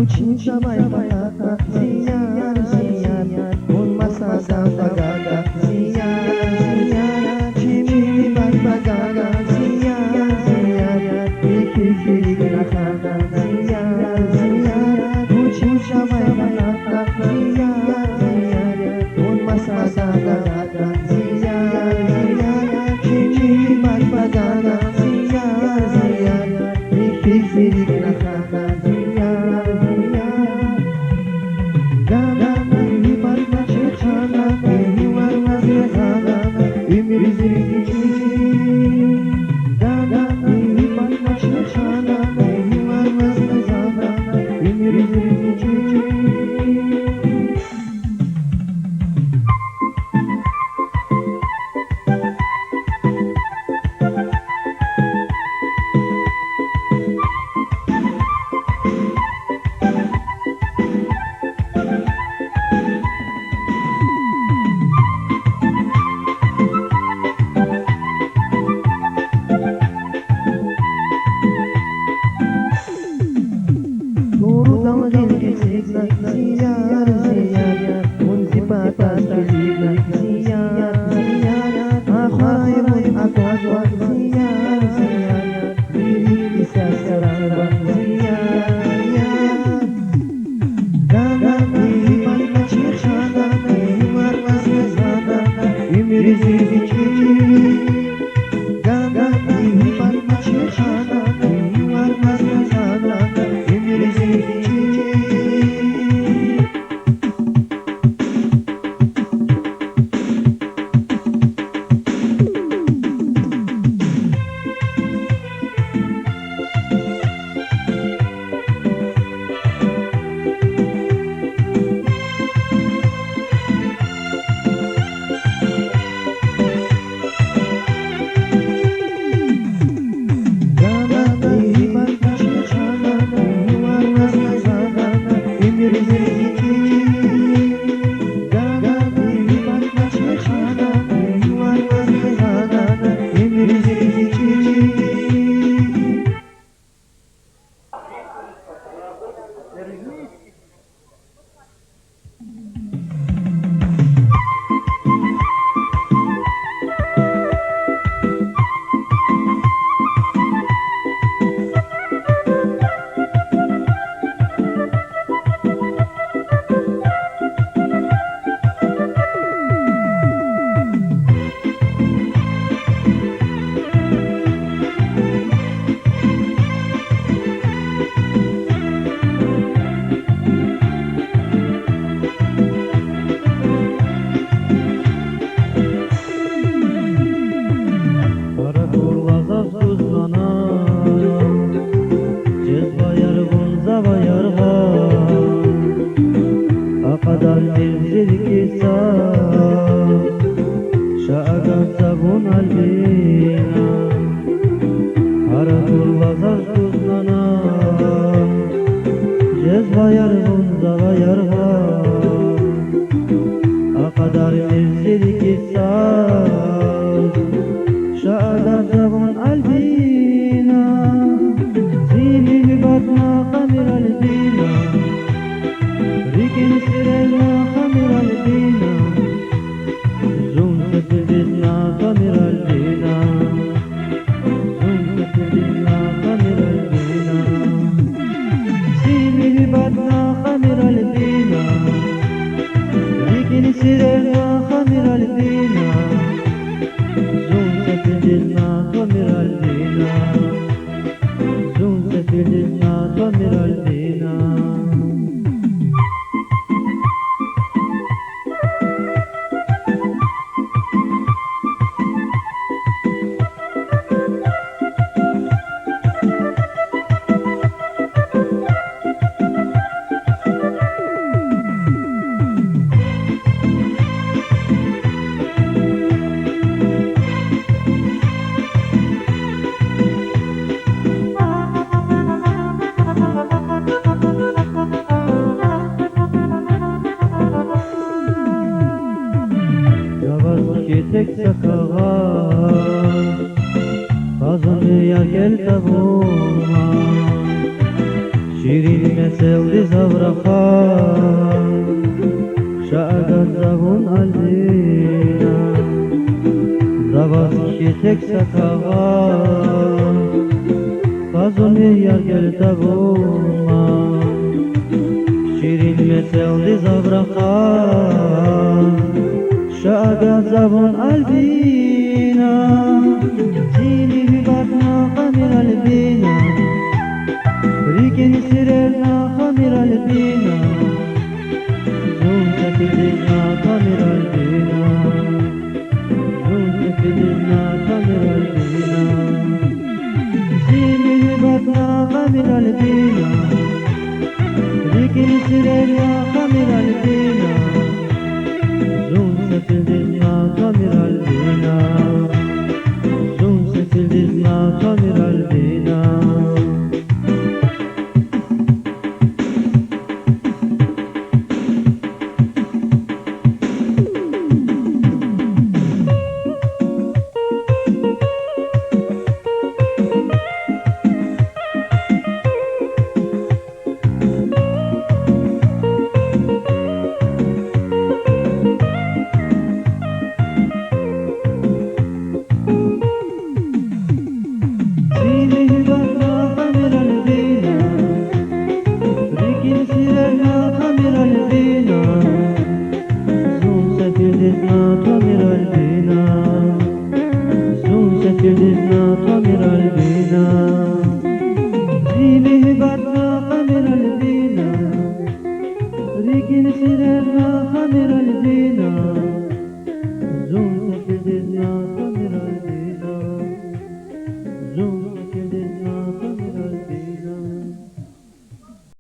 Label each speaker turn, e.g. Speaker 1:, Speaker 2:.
Speaker 1: Cinta mai patata, ziar, ziar, un masada bagaga, ziar, ziar, chimi mai bagaga, ziar, ziar, pikiri grahana, ziar, ziar, cinta mai patata, ziar, ziar, un masada bagaga, ziar, ziar, chimi mai bagaga, ziar, ziar, pikiri grahana, ziar. تبوما شیرین مثل دی زبرخان شاید زبون الدینا زبان که تک سکاوان فازونی یار تبوما شیرین مثل دی زبرخان شاید زبون الدینا زینی ببرنا خمیر البینا ريكن سرنا خمر البينا زوجة بدنا خمر البينا زوجة بدنا خمر البينا زيني بطنا خمر البينا ريكن سرنا خمر البينا